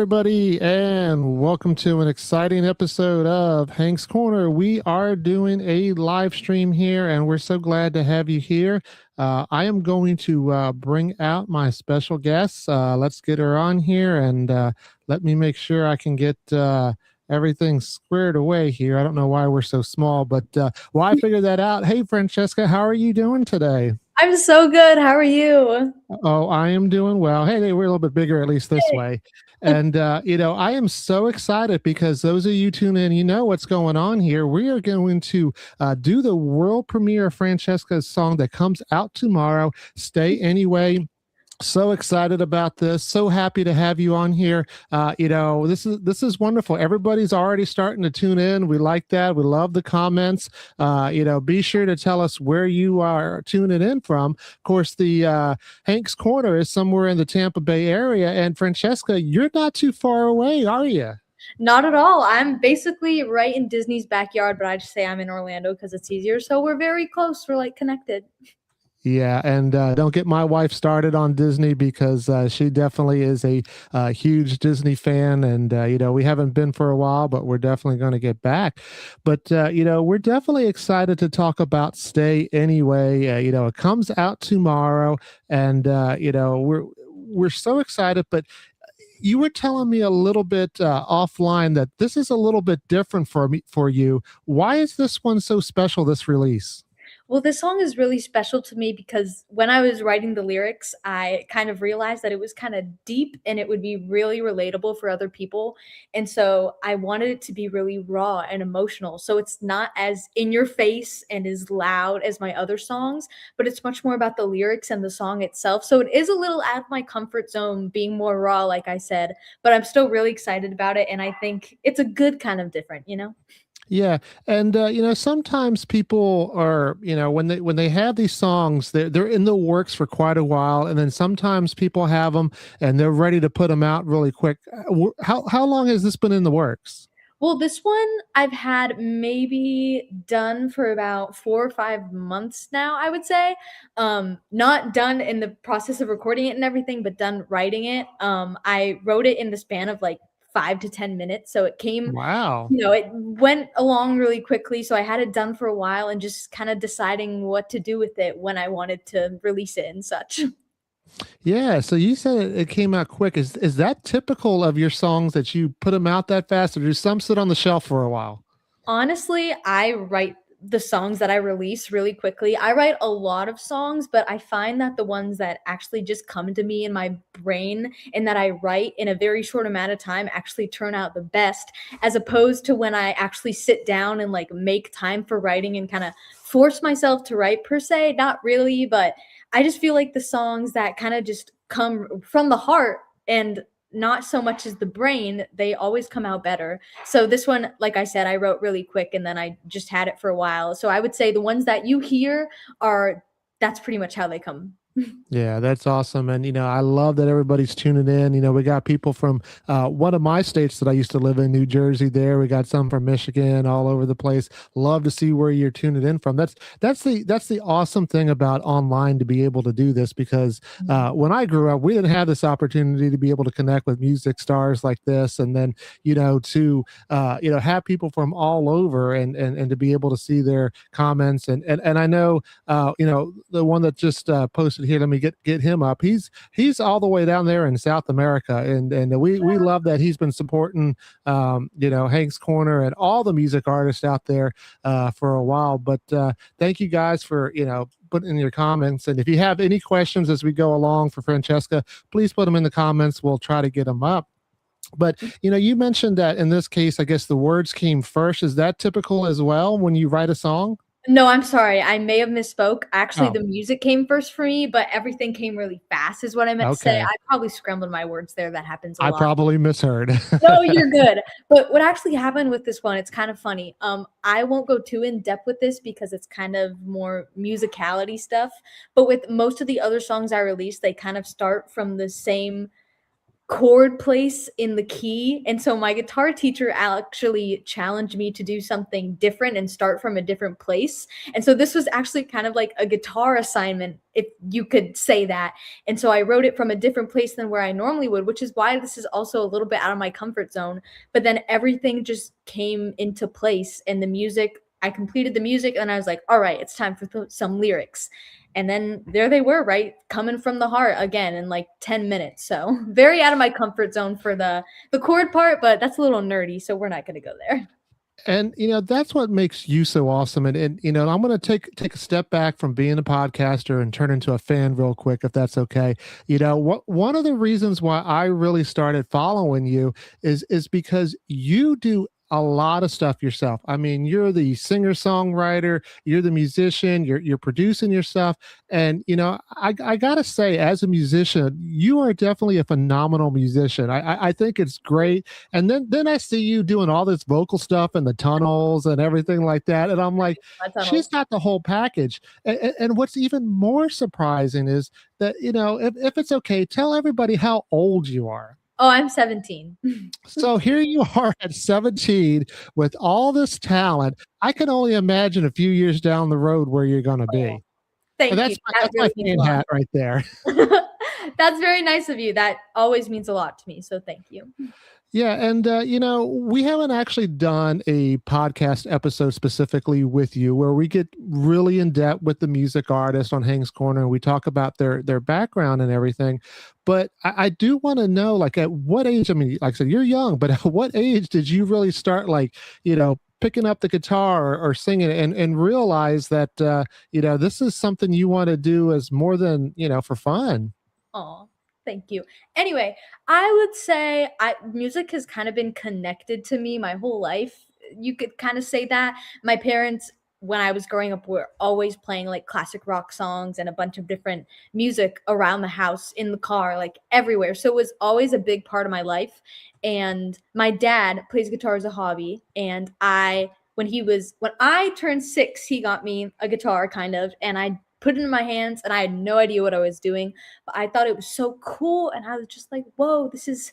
everybody, and welcome to an exciting episode of Hank's Corner. We are doing a live stream here, and we're so glad to have you here. I am going to bring out my special guest. Let's get her on here, and let me make sure I can get everything squared away here. I don't know why we're so small, but well, I figured that out. Hey, Francesca, how are you doing today? I'm so good. How are you? Oh, I am doing well. Hey, we're a little bit bigger, at least this way. And, I am so excited because those of you tune in, you know what's going on here. We are going to do the world premiere of Francesca's song that comes out tomorrow, Stay Anyway. So excited about this. So happy to have you on here. This is wonderful. Everybody's already starting to tune in. We like that. We love the comments. Be sure to tell us where you are tuning in from. Of course, the Hank's Corner is somewhere in the Tampa Bay area. And Francesca, you're not too far away, are you? Not at all. I'm basically right in Disney's backyard, but I just say I'm in Orlando because it's easier. So we're very close. We're like connected. Yeah, and don't get my wife started on Disney because she definitely is a huge Disney fan, and we haven't been for a while, but we're definitely going to get back. But we're definitely excited to talk about Stay Anyway. It comes out tomorrow, and we're so excited. But you were telling me a little bit offline that this is a little bit different for you. Why is this one so special? This release? Well, this song is really special to me because when I was writing the lyrics, I kind of realized that it was kind of deep and it would be really relatable for other people. And so I wanted it to be really raw and emotional. So it's not as in your face and as loud as my other songs, but it's much more about the lyrics and the song itself. So it is a little out of my comfort zone being more raw, like I said, but I'm still really excited about it. And I think it's a good kind of different. Yeah, and sometimes people are, when they have these songs, they're in the works for quite a while, and then sometimes people have them and they're ready to put them out really quick. How long has this been in the works? Well, this one I've had maybe done for about 4 or 5 months now, I would say. Not done in the process of recording it and everything, but done writing it. I wrote it in the span of like 5 to 10 minutes. So it came, Wow. it went along really quickly. So I had it done for a while and just kind of deciding what to do with it when I wanted to release it and such. Yeah, so you said it came out quick. Is that typical of your songs that you put them out that fast, or do some sit on the shelf for a while? Honestly, I write the songs that I release really quickly. I write a lot of songs, but I find that the ones that actually just come to me in my brain and that I write in a very short amount of time actually turn out the best, as opposed to when I actually sit down and like make time for writing and kind of force myself to write per se. Not really, but I just feel like the songs that kind of just come from the heart and not so much as the brain, they always come out better. So this one, like I said, I wrote really quick and then I just had it for a while. So I would say the ones that you hear are that's pretty much how they come. Yeah, that's awesome. And, I love that everybody's tuning in. We got people from one of my states that I used to live in, New Jersey there. We got some from Michigan, all over the place. Love to see where you're tuning in from. That's the awesome thing about online, to be able to do this, because when I grew up, we didn't have this opportunity to be able to connect with music stars like this. And then, to have people from all over and to be able to see their comments. And I know, the one that just posted here. Let me get him up. He's all the way down there in South America, and we love that he's been supporting Hank's Corner and all the music artists out there for a while. But thank you guys for putting in your comments, and if you have any questions as we go along for Francesca, please put them in the comments. We'll try to get them up. But you mentioned that in this case, I guess the words came first. Is that typical as well when you write a song? No, I'm sorry. I may have misspoke. Actually, Oh, the music came first for me, but everything came really fast is what I meant to say. okay. I probably scrambled my words there. That happens a I lot. probably misheard. No, you're good. But what actually happened with this one, it's kind of funny. I won't go too in depth with this because it's kind of more musicality stuff. But with most of the other songs I released, they kind of start from the same chord place in the key. And so my guitar teacher actually challenged me to do something different and start from a different place. And so this was actually kind of like a guitar assignment, if you could say that. And so I wrote it from a different place than where I normally would, which is why this is also a little bit out of my comfort zone. But then everything just came into place, and the music, I completed the music and I was like, all right, it's time for some lyrics. And then there they were, right, coming from the heart again in like 10 minutes. So very out of my comfort zone for the chord part, but that's a little nerdy, so we're not going to go there. And that's what makes you so awesome. And I'm going to take a step back from being a podcaster and turn into a fan real quick, if that's okay. What one of the reasons why I really started following you is because you do a lot of stuff yourself. I mean, you're the singer songwriter, you're the musician, you're producing your stuff. And I gotta say, as a musician, you are definitely a phenomenal musician. I think it's great. And then I see you doing all this vocal stuff in the tunnels and everything like that. And I'm like, My she's tunnels. got the whole package. And what's even more surprising is that, if it's okay, tell everybody how old you are. Oh, I'm 17. So here you are at 17 with all this talent. I can only imagine a few years down the road where you're going to Oh, be. And thank you. that's my, That that's my really means a fan lot. hat right there. That's very nice of you. That always means a lot to me. So thank you. Yeah, and we haven't actually done a podcast episode specifically with you where we get really in depth with the music artist on Hang's Corner and we talk about their background and everything. But I do want to know, like, at what age? I mean, like I said, you're young, but at what age did you really start, like, picking up the guitar or singing and realize that this is something you want to do as more than for fun? Oh, thank you. Anyway, I would say music has kind of been connected to me my whole life. You could kind of say that. My parents, when I was growing up, were always playing like classic rock songs and a bunch of different music around the house, in the car, like everywhere. So it was always a big part of my life. And my dad plays guitar as a hobby. And when I turned 6, he got me a guitar kind of, and I put it in my hands and I had no idea what I was doing, but I thought it was so cool. And I was just like, whoa, this is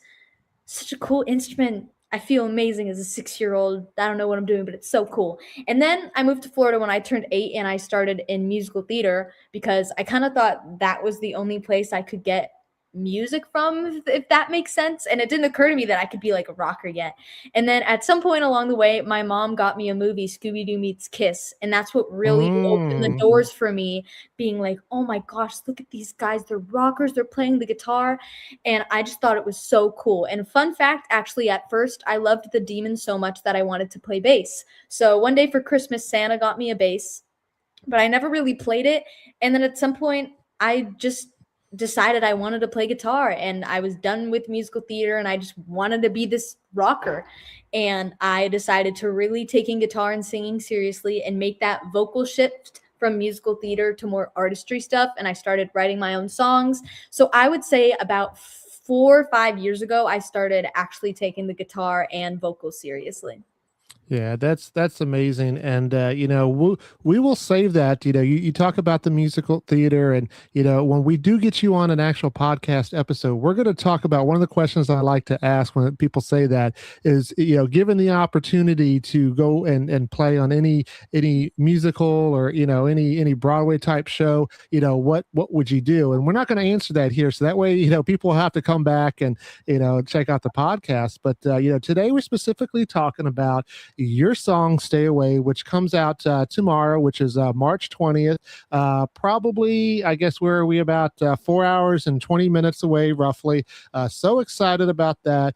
such a cool instrument. I feel amazing as a 6 year old. I don't know what I'm doing, but it's so cool. And then I moved to Florida when I turned 8 and I started in musical theater because I kind of thought that was the only place I could get music from, if that makes sense. And it didn't occur to me that I could be like a rocker yet. And then at some point along the way, my mom got me a movie, Scooby Doo Meets Kiss. And that's what really opened the Mm. doors for me, being like, oh my gosh, look at these guys. They're rockers, they're playing the guitar. And I just thought it was so cool. And fun fact, actually, at first, I loved the Demons so much that I wanted to play bass. So one day for Christmas, Santa got me a bass, but I never really played it. And then at some point, I just decided I wanted to play guitar, and I was done with musical theater and I just wanted to be this rocker. And I decided to really taking guitar and singing seriously and make that vocal shift from musical theater to more artistry stuff. And I started writing my own songs. So I would say about 4 or 5 years ago, I started actually taking the guitar and vocal seriously. Yeah, that's amazing, and we will save that. You talk about the musical theater, and when we do get you on an actual podcast episode, we're going to talk about one of the questions I like to ask when people say that is, given the opportunity to go and play on any musical or any Broadway type show, what would you do? And we're not going to answer that here, so that way people have to come back and check out the podcast. But today we're specifically talking about your song "Stay Away," which comes out tomorrow, which is March 20th. Probably, I guess, where are we, about 4 hours and 20 minutes away, roughly. So excited about that.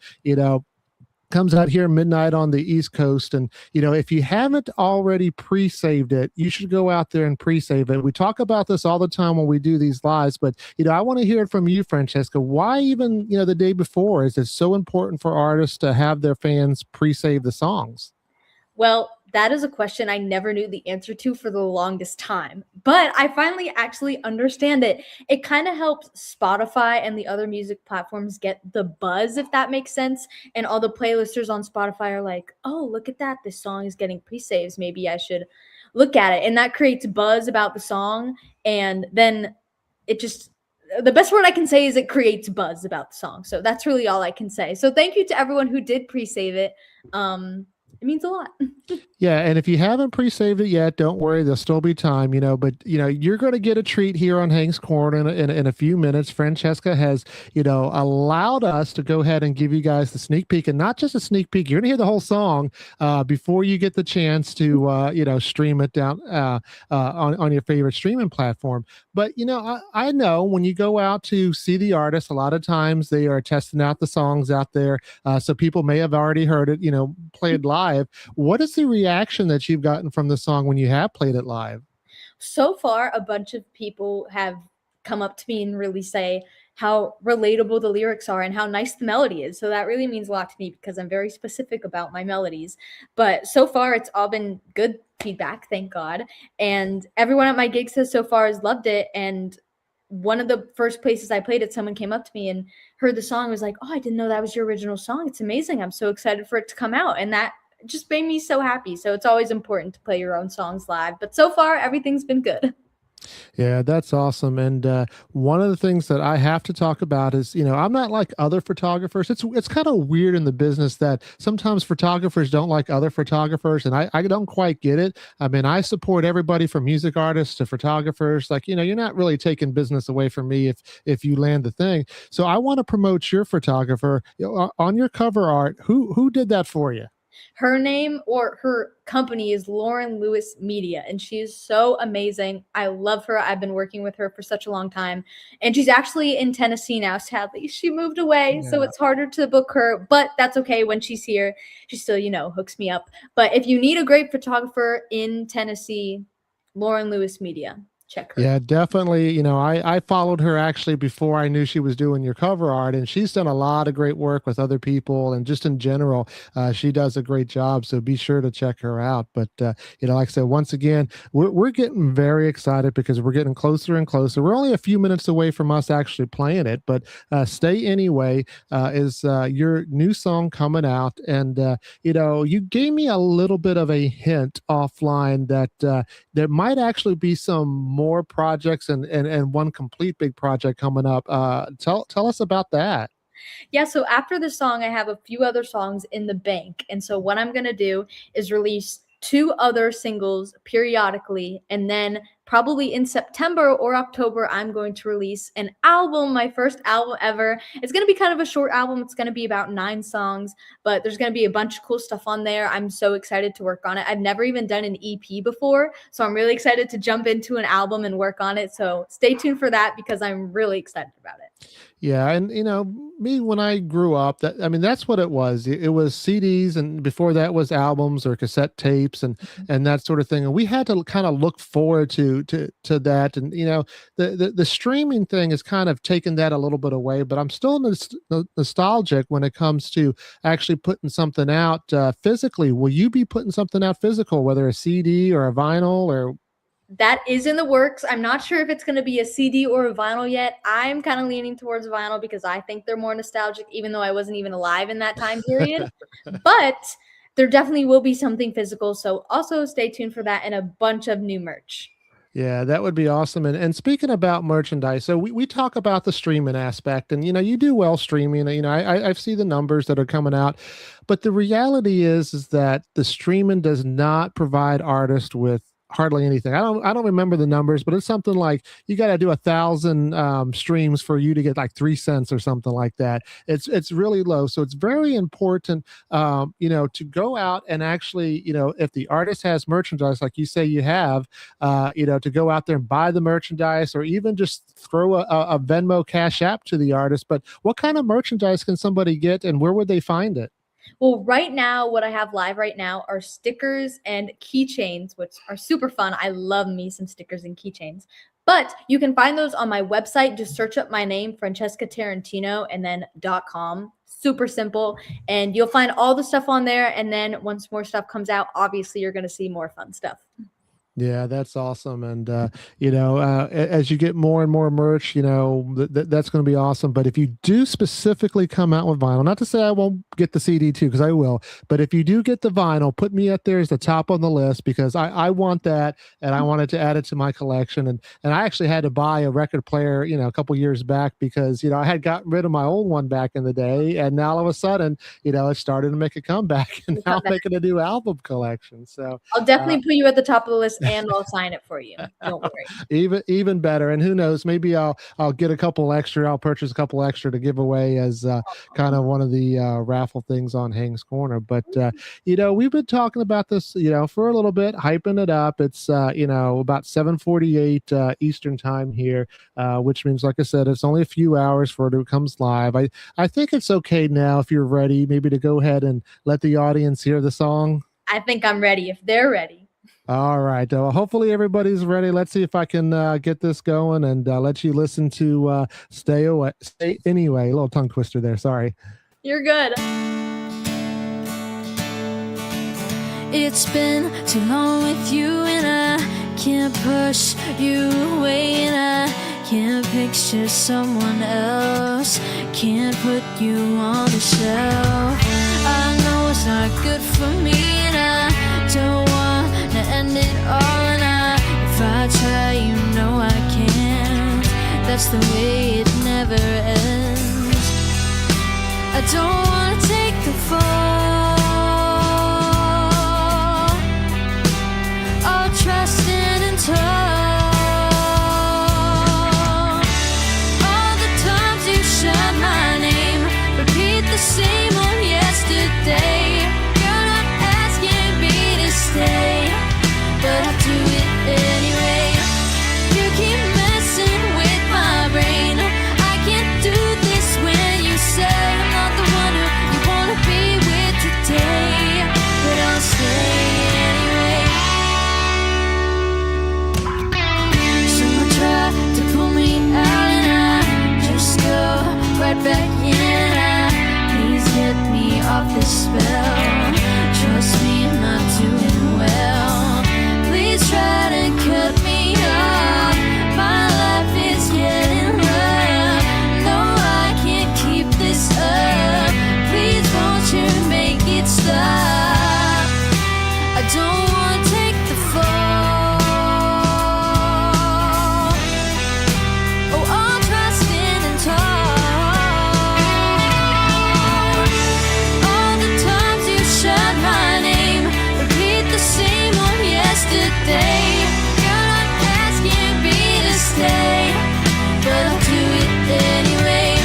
Comes out here midnight on the East Coast. And, if you haven't already pre saved it, you should go out there and pre save it. We talk about this all the time when we do these lives, but, I want to hear it from you, Francesca. Why even, the day before is it so important for artists to have their fans pre save the songs? Well, that is a question I never knew the answer to for the longest time, but I finally actually understand it. It kind of helps Spotify and the other music platforms get the buzz, if that makes sense. And all the playlisters on Spotify are like, oh, look at that. This song is getting pre saves. Maybe I should look at it. And that creates buzz about the song. And then it just the best word I can say is it creates buzz about the song. So that's really all I can say. So thank you to everyone who did pre-save it. It means a lot. Yeah, and if you haven't pre-saved it yet, don't worry, there'll still be time, but you're going to get a treat here on Hank's Corner in a few minutes. Francesca has, allowed us to go ahead and give you guys the sneak peek, and not just a sneak peek. You're going to hear the whole song before you get the chance to, stream it down on your favorite streaming platform. But I know when you go out to see the artist, a lot of times they are testing out the songs out there, so people may have already heard it, played live. What is the reaction that you've gotten from the song when you have played it live? So far, a bunch of people have come up to me and really say how relatable the lyrics are and how nice the melody is. So that really means a lot to me because I'm very specific about my melodies. But so far, it's all been good feedback, thank God. And everyone at my gigs so far has loved it. And one of the first places I played it, someone came up to me and heard the song and was like, "Oh, I didn't know that was your original song. It's amazing. I'm so excited for it to come out." And that just made me so happy. So it's always important to play your own songs live. But so far, everything's been good. Yeah, that's awesome. And one of the things that I have to talk about is, I'm not like other photographers. It's kind of weird in the business that sometimes photographers don't like other photographers, and I don't quite get it. I mean, I support everybody from music artists to photographers. Like, you're not really taking business away from me if you land the thing. So I want to promote your photographer. On your cover art. Who did that for you? Her name or her company is Lauren Lewis Media, and she is so amazing. I love her. I've been working with her for such a long time, and she's actually in Tennessee now. Sadly, she moved away, so Yeah. it's harder to book her, but that's okay. When she's here, she still, hooks me up. But if you need a great photographer in Tennessee, Lauren Lewis Media, check her. Yeah, definitely. I followed her actually before I knew she was doing your cover art, and she's done a lot of great work with other people and just in general. She does a great job. So be sure to check her out. But, like I said, once again, we're getting very excited because we're getting closer and closer. We're only a few minutes away from us actually playing it, but Stay Anyway is your new song coming out. And, you gave me a little bit of a hint offline that there might actually be some more projects and one complete big project coming up. Tell us about that. Yeah, so after this song, I have a few other songs in the bank. And so what I'm going to do is release two other singles periodically. And then probably in September or October, I'm going to release an album, my first album ever. It's going to be kind of a short album. It's going to be about 9 songs, but there's going to be a bunch of cool stuff on there. I'm so excited to work on it. I've never even done an EP before. So I'm really excited to jump into an album and work on it. So stay tuned for that because I'm really excited about it. Yeah, and me when I grew up, that's what it was. It was CDs, and before that was albums or cassette tapes, and that sort of thing. And we had to kind of look forward to that. And the streaming thing has kind of taken that a little bit away. But I'm still nostalgic when it comes to actually putting something out physically. Will you be putting something out physical, whether a CD or a vinyl or? That is in the works. I'm not sure if it's going to be a CD or a vinyl yet. I'm kind of leaning towards vinyl because I think they're more nostalgic, even though I wasn't even alive in that time period. But there definitely will be something physical. So also stay tuned for that and a bunch of new merch. Yeah, that would be awesome. And speaking about merchandise, so we talk about the streaming aspect, and you do well streaming. I see the numbers that are coming out, but the reality is that the streaming does not provide artists with hardly anything. I don't remember the numbers, but it's something like you got to do 1,000 streams for you to get like 3 cents or something like that. It's really low. So it's very important, to go out and actually, if the artist has merchandise, like you say you have, to go out there and buy the merchandise or even just throw a Venmo Cash App to the artist. But what kind of merchandise can somebody get and where would they find it? Well, right now, what I have live right now are stickers and keychains, which are super fun. I love me some stickers and keychains. But you can find those on my website. Just search up my name, Francesca Tarantino, and then .com. Super simple. And you'll find all the stuff on there. And then once more stuff comes out, obviously you're going to see more fun stuff. Yeah, that's awesome. And, as you get more and more merch, that's going to be awesome. But if you do specifically come out with vinyl, not to say I won't get the CD too, because I will, but if you do get the vinyl, put me up there as the top on the list because I want that and I wanted to add it to my collection. And I actually had to buy a record player, a couple years back because, I had gotten rid of my old one back in the day. And now all of a sudden, it started to make a comeback and You now come I'm back. making a new album collection. So, I'll uh, definitely put you at the top of the list and I'll sign it for you. Don't worry. even better. And who knows, maybe I'll get a couple extra. I'll purchase a couple extra to give away as kind of one of the raffle things on Hang's Corner. But we've been talking about this for a little bit, hyping it up. It's about 7:48 Eastern time here, which means, like I said, it's only a few hours before it comes live. I think it's okay now if you're ready, maybe to go ahead and let the audience hear the song. I think I'm ready if they're ready. All right. Well, hopefully everybody's ready. Let's see if I can get this going and let you listen to "Stay Away." Stay anyway. A little tongue twister there. Sorry. You're good. It's been too long with you, and I can't push you away, and I can't picture someone else, can't put you on the shelf. I know it's not good for me, and I don't want to end it all, and if I try, you know I can't. That's the way it never ends. I don't want to take the fall. Trusting and tall. All the times you shout my name, repeat the same one yesterday. You're not asking me to stay, but I do it anyway. You keep messing with my brain. I can't do this when you say I'm not the one who you wanna be with today, but I'll stay anyway. To pull me out and I just go right back in. Please get me off this spell. Trust me, I'm not doing well. Please try to cut me off. My life is getting rough. No, I can't keep this up. Please won't you make it stop. I don't want to take the fall. Yesterday, you're not asking me to stay, but I'll do it anyway.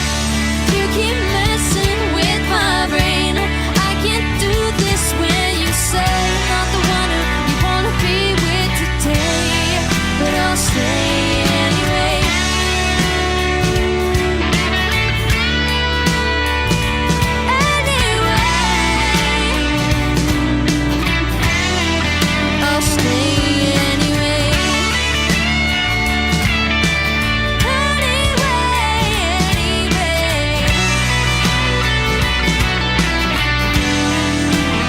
You keep messing with my brain. I can't do this when you say I'm not the one who you wanna be with today, but I'll stay anyway. I'll stay anyway. Anyway.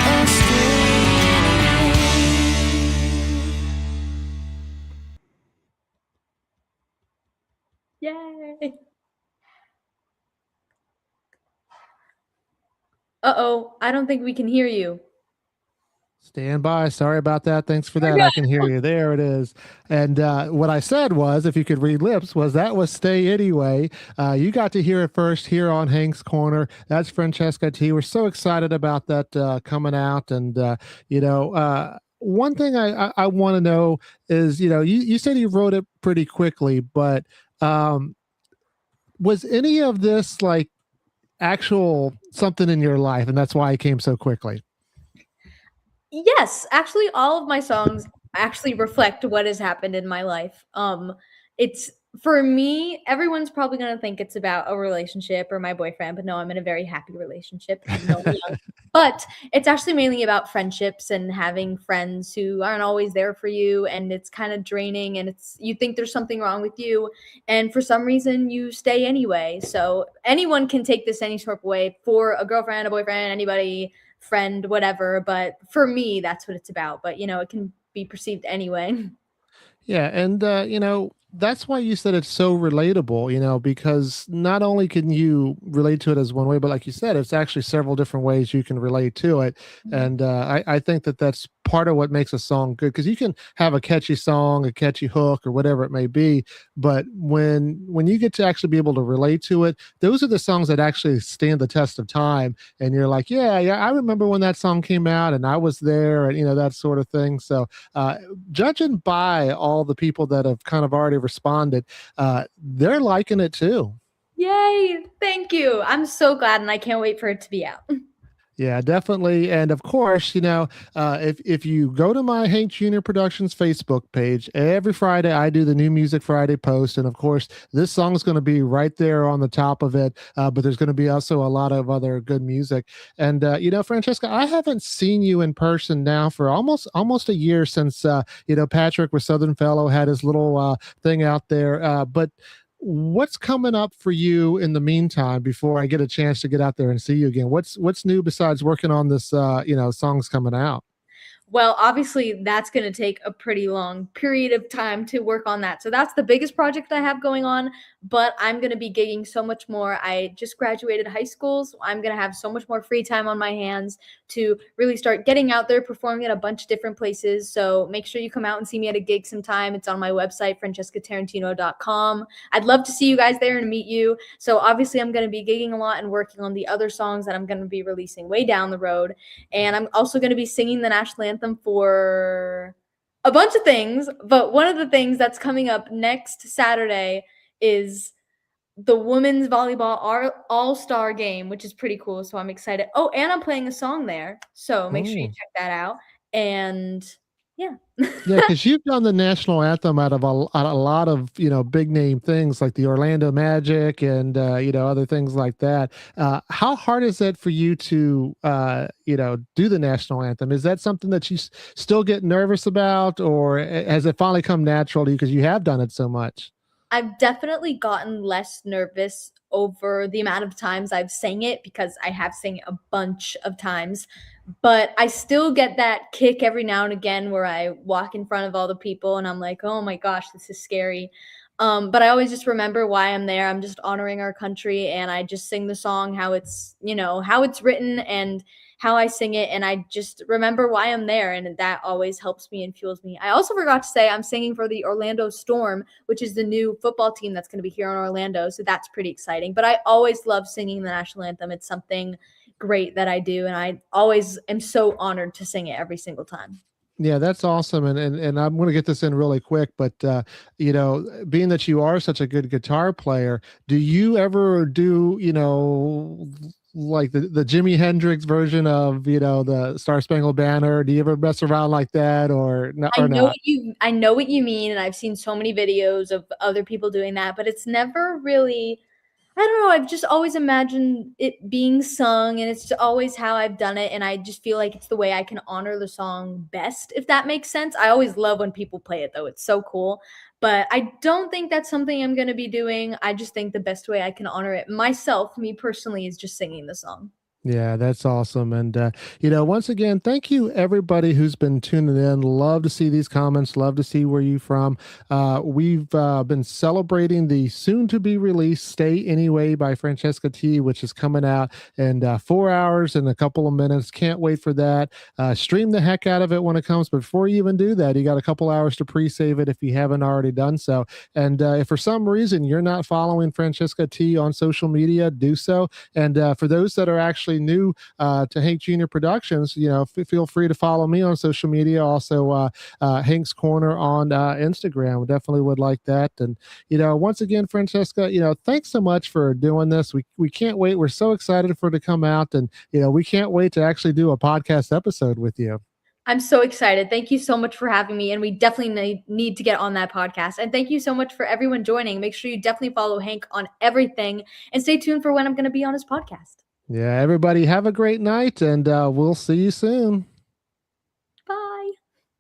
I'll stay anyway. Yay. Uh-oh, I don't think we can hear you. Stand by. Sorry about that. Thanks for You're that. good. I can hear you. There it is. And what I said was, if you could read lips, that was "Stay Anyway." You got to hear it first here on Hank's Corner. That's Francesca T. We're so excited about that coming out. And, one thing I want to know is, you said you wrote it pretty quickly, but was any of this like actual something in your life? And that's why it came so quickly. Yes, actually all of my songs actually reflect what has happened in my life. It's for me, everyone's probably going to think it's about a relationship or my boyfriend, but no, I'm in a very happy relationship, even though I'm young. But it's actually mainly about friendships and having friends who aren't always there for you, and it's kind of draining, and it's you think there's something wrong with you, and for some reason you stay anyway. So anyone can take this any sort of way, for a girlfriend, a boyfriend, anybody, friend, whatever, but for me that's what it's about. But it can be perceived anyway. Yeah, and that's why you said it's so relatable, because not only can you relate to it as one way, but like you said, it's actually several different ways you can relate to it. Mhm. And I think that that's part of what makes a song good, because you can have a catchy song, a catchy hook, or whatever it may be, but when you get to actually be able to relate to it, those are the songs that actually stand the test of time. And you're like, yeah, yeah, I remember when that song came out, and I was there, and that sort of thing. So uh, judging by all the people that have kind of already responded, they're liking it too. Yay! Thank you. I'm so glad, and I can't wait for it to be out. Yeah, definitely. And of course, if you go to my Hank Jr. Productions Facebook page, every Friday I do the New Music Friday post, and of course, this song is going to be right there on the top of it. But there's going to be also a lot of other good music. And Francesca, I haven't seen you in person now for almost a year since Patrick with Southern Fellow had his little thing out there. But what's coming up for you in the meantime before I get a chance to get out there and see you again? What's new besides working on this songs coming out? Well, obviously, that's going to take a pretty long period of time to work on that. So that's the biggest project I have going on, but I'm going to be gigging so much more. I just graduated high school, so I'm going to have so much more free time on my hands to really start getting out there, performing at a bunch of different places. So make sure you come out and see me at a gig sometime. It's on my website, francescatarantino.com. I'd love to see you guys there and meet you. So obviously, I'm going to be gigging a lot and working on the other songs that I'm going to be releasing way down the road. And I'm also going to be singing the national anthem for a bunch of things. But one of the things that's coming up next Saturday is the women's volleyball all-star game, which is pretty cool. So I'm excited. Oh, and I'm playing a song there. So make sure you Oh. check that out. And yeah. Yeah, because you've done the national anthem out of a lot of big name things like the Orlando Magic and other things like that. How hard is it for you to do the national anthem? Is that something that you still get nervous about, or has it finally come natural to you because you have done it so much? I've definitely gotten less nervous over the amount of times I've sang it because I have sang it a bunch of times. But I still get that kick every now and again where I walk in front of all the people and I'm like, oh my gosh, this is scary. But I always just remember why I'm there. I'm just honoring our country, and I just sing the song how how it's written and how I sing it, and I just remember why I'm there, and that always helps me and fuels me. I also forgot to say I'm singing for the Orlando Storm, which is the new football team that's going to be here in Orlando, so that's pretty exciting. But I always love singing the national anthem. It's something great that I do, and I always am so honored to sing it every single time. Yeah, that's awesome. And I'm going to get this in really quick, but being that you are such a good guitar player, do you ever do, like the Jimi Hendrix version of, the Star Spangled Banner? Do you ever mess around like that, or not, I or know not? what you mean, and I've seen so many videos of other people doing that, but it's never really. I don't know, I've just always imagined it being sung, and it's always how I've done it, and I just feel like it's the way I can honor the song best, if that makes sense. I always love when people play it though, it's so cool, but I don't think that's something I'm gonna be doing. I just think the best way I can honor it myself, me personally, is just singing the song. Yeah, that's awesome. And, once again, thank you everybody who's been tuning in. Love to see these comments. Love to see where you from. We've been celebrating the soon to be released Stay Anyway by Francesca T, which is coming out in 4 hours and a couple of minutes. Can't wait for that. Stream the heck out of it when it comes. But before you even do that, you got a couple hours to pre-save it if you haven't already done so. And if for some reason you're not following Francesca T on social media, do so. And for those that are actually new to Hank Jr. Productions, feel free to follow me on social media. Also, Hank's Corner on Instagram. We definitely would like that. And once again, Francesca, thanks so much for doing this. We can't wait. We're so excited for it to come out, and we can't wait to actually do a podcast episode with you. I'm so excited. Thank you so much for having me, and we definitely need to get on that podcast. And thank you so much for everyone joining. Make sure you definitely follow Hank on everything, and stay tuned for when I'm going to be on his podcast. Yeah, everybody have a great night, and we'll see you soon.